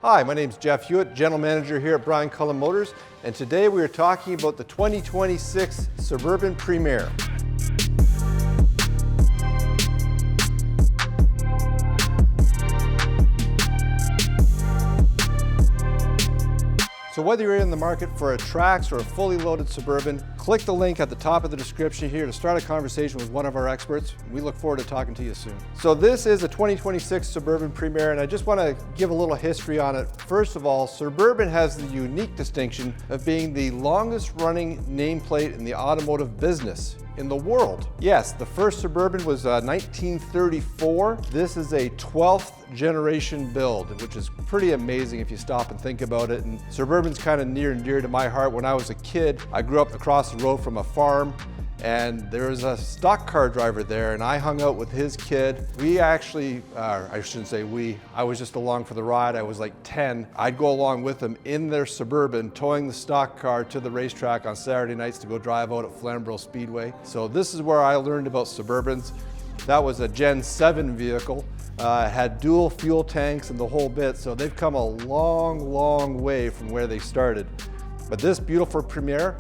Hi, my name is Jeff Hewitt, General Manager here at Brian Cullen Motors, and today we are talking about the 2026 Suburban Premier. So whether you're in the market for a Trax or a fully loaded Suburban, click the link at the top of the description here to start a conversation with one of our experts. We look forward to talking to you soon. So this is a 2026 Suburban Premier, and I just want to give a little history on it. First of all, Suburban has the unique distinction of being the longest running nameplate in the automotive business in the world. Yes, the first Suburban was 1934. This is a 12th generation build, which is pretty amazing if you stop and think about it. And Suburban's kind of near and dear to my heart. When I was a kid, I grew up across the road from a farm, and there was a stock car driver there, and I hung out with his kid. We actually, I shouldn't say we, I was just along for the ride. I was like 10. I'd go along with them in their Suburban, towing the stock car to the racetrack on Saturday nights to go drive out at Flamborough Speedway. So this is where I learned about Suburbans. That was a Gen 7 vehicle. Had dual fuel tanks and the whole bit, so they've come a long way from where they started. But this beautiful Premier,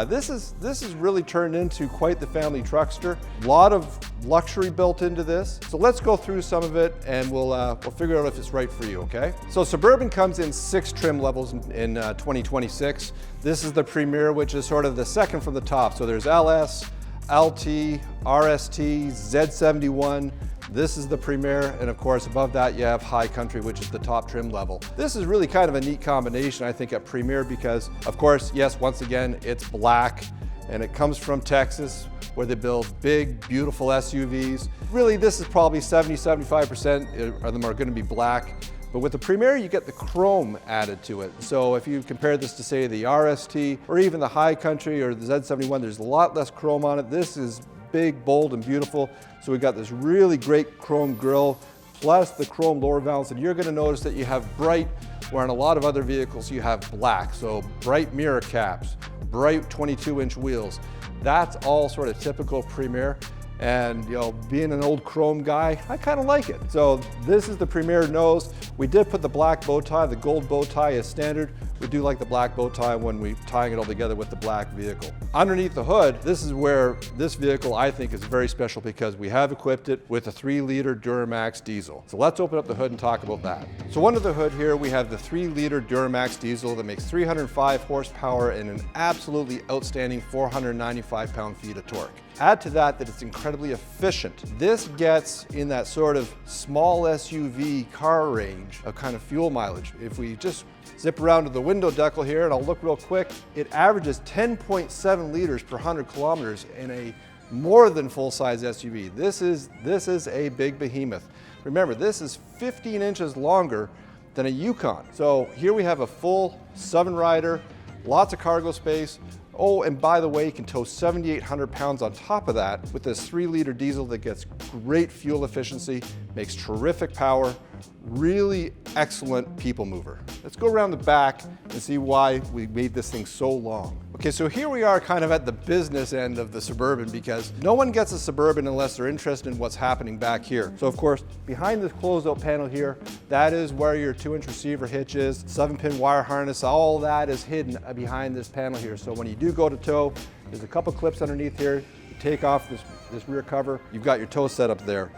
this is really turned into quite the family truckster. A lot of luxury built into this. So let's go through some of it and we'll figure out if it's right for you, okay? So Suburban comes in 6 trim levels in 2026. This is the Premier, which is sort of the second from the top. So there's LS, LT, RST, Z71. This is the Premier, and of course above that you have High Country, which is the top trim level. This is really kind of a neat combination, I think, at Premier because, of course, yes, once again, it's black, and it comes from Texas, where they build big, beautiful SUVs. Really, this is probably 70–75% of them are going to be black. But with the Premier, you get the chrome added to it. So if you compare this to, say, the RST or even the High Country or the Z71, there's a lot less chrome on it. This is big, bold, and beautiful. So we've got this really great chrome grille, plus the chrome lower valance. And you're going to notice that you have bright, where in a lot of other vehicles you have black. So bright mirror caps, bright 22-inch wheels. That's all sort of typical Premier. And you know, being an old chrome guy, I kind of like it. So this is the Premier nose. We did put the black bow tie, the gold bow tie is standard. We do like the black bow tie when we tying it all together with the black vehicle. Underneath the hood, this is where this vehicle I think is very special because we have equipped it with a 3-liter Duramax diesel. So let's open up the hood and talk about that. So under the hood here, we have the 3-liter Duramax diesel that makes 305 horsepower and an absolutely outstanding 495 pound-feet of torque. Add to that it's incredibly efficient. This gets in that sort of small SUV car range of kind of fuel mileage. If we just zip around to the window decal here, and I'll look real quick, it averages 10.7 liters per 100 kilometers in a more than full-size SUV. This is a big behemoth. Remember, this is 15 inches longer than a Yukon. So here we have a full 7-rider, lots of cargo space. Oh, and by the way, you can tow 7,800 pounds on top of that with this 3-liter diesel that gets great fuel efficiency, makes terrific power, really excellent people mover. Let's go around the back and see why we made this thing so long. Okay, so here we are kind of at the business end of the Suburban because no one gets a Suburban unless they're interested in what's happening back here. So of course, behind this closed-out panel here, that is where your 2-inch receiver hitch is, 7-pin wire harness, all that is hidden behind this panel here. So when you do go to tow, there's a couple clips underneath here. You take off this rear cover, you've got your tow setup there.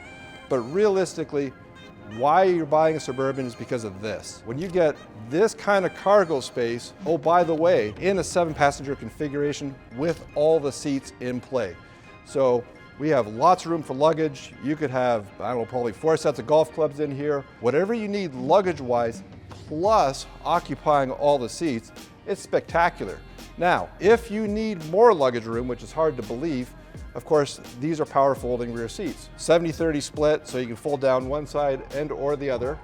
But realistically, why you're buying a Suburban is because of this. When you get this kind of cargo space, oh, by the way, in a 7-passenger configuration with all the seats in play. So we have lots of room for luggage. You could have, I don't know, probably 4 sets of golf clubs in here. Whatever you need luggage-wise, plus occupying all the seats, it's spectacular. Now, if you need more luggage room, which is hard to believe, of course, these are power folding rear seats. 70-30 split, so you can fold down one side and or the other.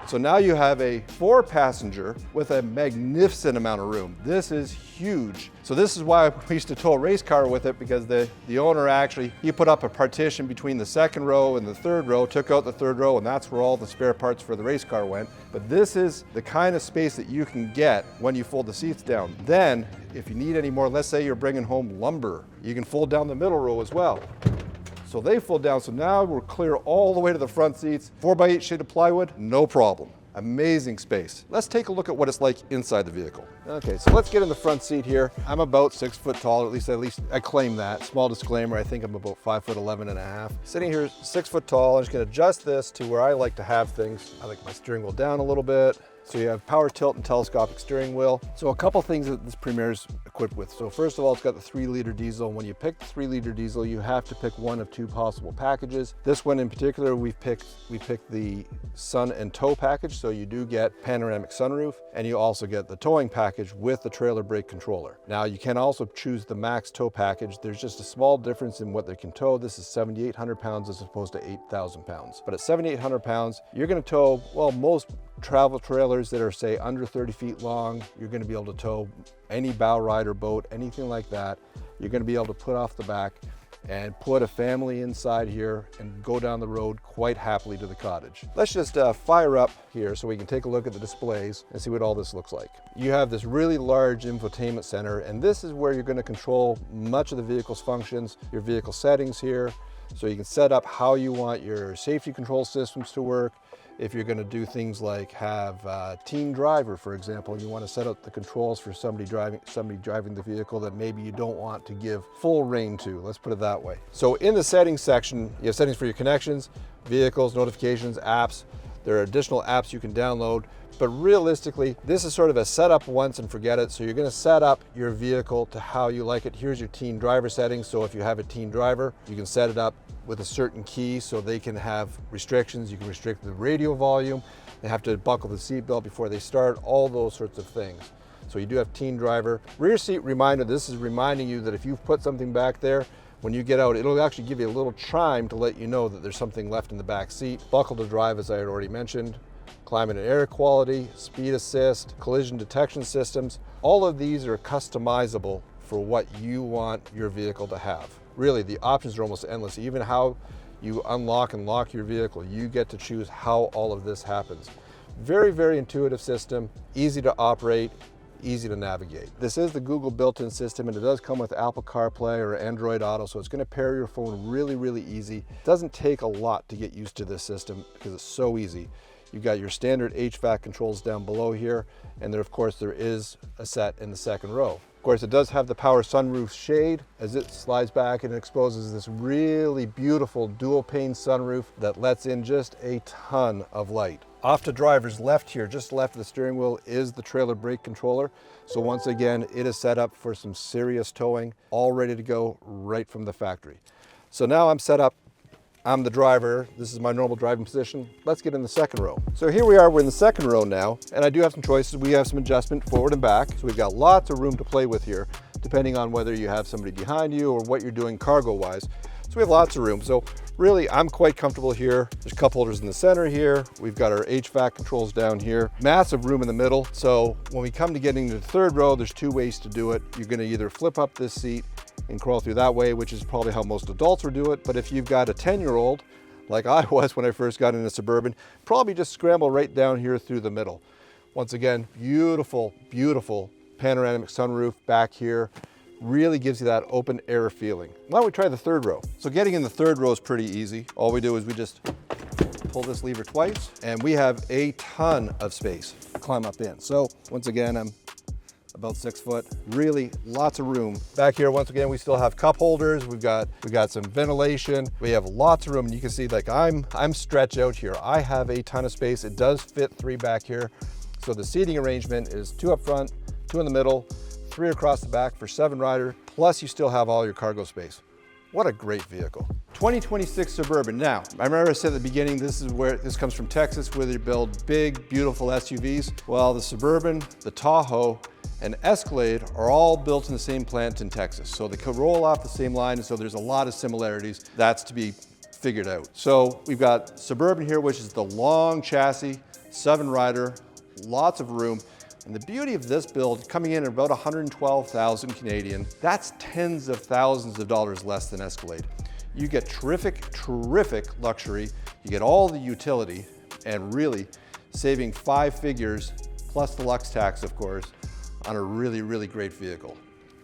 So now you have a 4-passenger with a magnificent amount of room. This is huge. So this is why we used to tow a race car with it, because the owner actually, he put up a partition between the 2nd row and the 3rd row, took out the 3rd row, and that's where all the spare parts for the race car went. But this is the kind of space that you can get when you fold the seats down. Then, if you need any more, let's say you're bringing home lumber, you can fold down the middle row as well. So they fold down, so now we're clear all the way to the front seats. 4x8 sheet of plywood, no problem. Amazing space. Let's take a look at what it's like inside the vehicle. Okay, so let's get in the front seat here. I'm about 6 foot tall, at least I claim that. Small disclaimer, I think I'm about 5'11" and a half. Sitting here 6 foot tall, I'm just gonna adjust this to where I like to have things. I like my steering wheel down a little bit. So you have power tilt and telescopic steering wheel. So a couple things that this Premier is equipped with. So first of all, it's got the 3-liter diesel. When you pick the 3-liter diesel, you have to pick one of 2 possible packages. This one in particular, we picked the sun and tow package. So you do get panoramic sunroof, and you also get the towing package with the trailer brake controller. Now you can also choose the max tow package. There's just a small difference in what they can tow. This is 7,800 pounds as opposed to 8,000 pounds. But at 7,800 pounds, you're gonna tow, well, most travel trailers that are say under 30 feet long, you're going to be able to tow any bow rider boat, anything like that. You're going to be able to put off the back and put a family inside here and go down the road quite happily to the cottage. Let's just fire up here so we can take a look at the displays and see what all this looks like. You have this really large infotainment center, and this is where you're going to control much of the vehicle's functions, your vehicle settings here. So you can set up how you want your safety control systems to work. If you're going to do things like have teen driver, for example, you want to set up the controls for somebody driving the vehicle that maybe you don't want to give full rein to. Let's put it that way. So in the settings section, you have settings for your connections, vehicles, notifications, apps. There are additional apps you can download, but realistically, this is sort of a set up once and forget it. So you're going to set up your vehicle to how you like it. Here's your teen driver settings. So if you have a teen driver, you can set it up with a certain key so they can have restrictions. You can restrict the radio volume. They have to buckle the seatbelt before they start, all those sorts of things. So you do have teen driver. Rear seat reminder, this is reminding you that if you've put something back there, when you get out, it'll actually give you a little chime to let you know that there's something left in the back seat. Buckle to drive, as I had already mentioned. Climate and air quality, speed assist, collision detection systems. All of these are customizable for what you want your vehicle to have. Really, the options are almost endless. Even how you unlock and lock your vehicle, you get to choose how all of this happens. Very, very intuitive system, easy to operate, easy to navigate. This is the Google built-in system, and it does come with Apple CarPlay or Android Auto, so it's going to pair your phone really, really easy. It doesn't take a lot to get used to this system because it's so easy. You've got your standard HVAC controls down below here, and there, of course, there is a set in the second row. Of course, it does have the power sunroof shade. As it slides back and exposes this really beautiful dual pane sunroof that lets in just a ton of light. Off to driver's left here, just left of the steering wheel, is the trailer brake controller. So once again, it is set up for some serious towing, all ready to go right from the factory. So now I'm set up. I'm the driver. This is my normal driving position. Let's get in the second row. So here we are, we're in the second row now, and I do have some choices. We have some adjustment forward and back. So we've got lots of room to play with here, depending on whether you have somebody behind you or what you're doing cargo-wise. So we have lots of room. So really, I'm quite comfortable here. There's cup holders in the center here. We've got our HVAC controls down here. Massive room in the middle. So when we come to getting to the third row, there's 2 ways to do it. You're gonna either flip up this seat and crawl through that way, which is probably how most adults would do it. But if you've got a 10-year-old, like I was when I first got into Suburban, probably just scramble right down here through the middle. Once again, beautiful, beautiful panoramic sunroof back here. Really gives you that open air feeling. Why don't we try the third row? So getting in the third row is pretty easy. All we do is we just pull this lever twice, and we have a ton of space to climb up in. So once again, I'm about 6 foot, really lots of room. Back here, once again, we still have cup holders. We've got some ventilation. We have lots of room, and you can see like I'm stretched out here. I have a ton of space. It does fit 3 back here. So the seating arrangement is 2 up front, 2 in the middle, 3 across the back for 7 rider, plus you still have all your cargo space. What a great vehicle. 2026 Suburban. Now, I remember I said at the beginning, this comes from Texas, where they build big, beautiful SUVs. Well, the Suburban, the Tahoe, and Escalade are all built in the same plant in Texas. So they could roll off the same line, and so there's a lot of similarities. That's to be figured out. So we've got Suburban here, which is the long chassis, 7 rider, lots of room. And the beauty of this build, coming in at about 112,000 Canadian, that's tens of thousands of dollars less than Escalade. You get terrific, terrific luxury. You get all the utility, and really saving 5 figures, plus the Lux tax, of course, on a really, really great vehicle.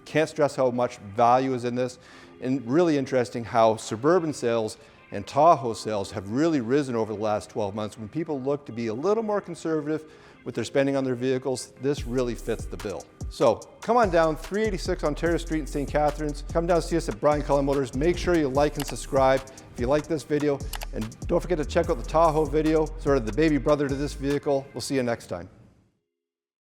Can't stress how much value is in this, and really interesting how Suburban sales and Tahoe sales have really risen over the last 12 months. When people look to be a little more conservative with their spending on their vehicles, this really fits the bill. So come on down, 386 Ontario Street in St. Catharines. Come down and see us at Brian Cullen Motors. Make sure you like and subscribe if you like this video. And don't forget to check out the Tahoe video, sort of the baby brother to this vehicle. We'll see you next time.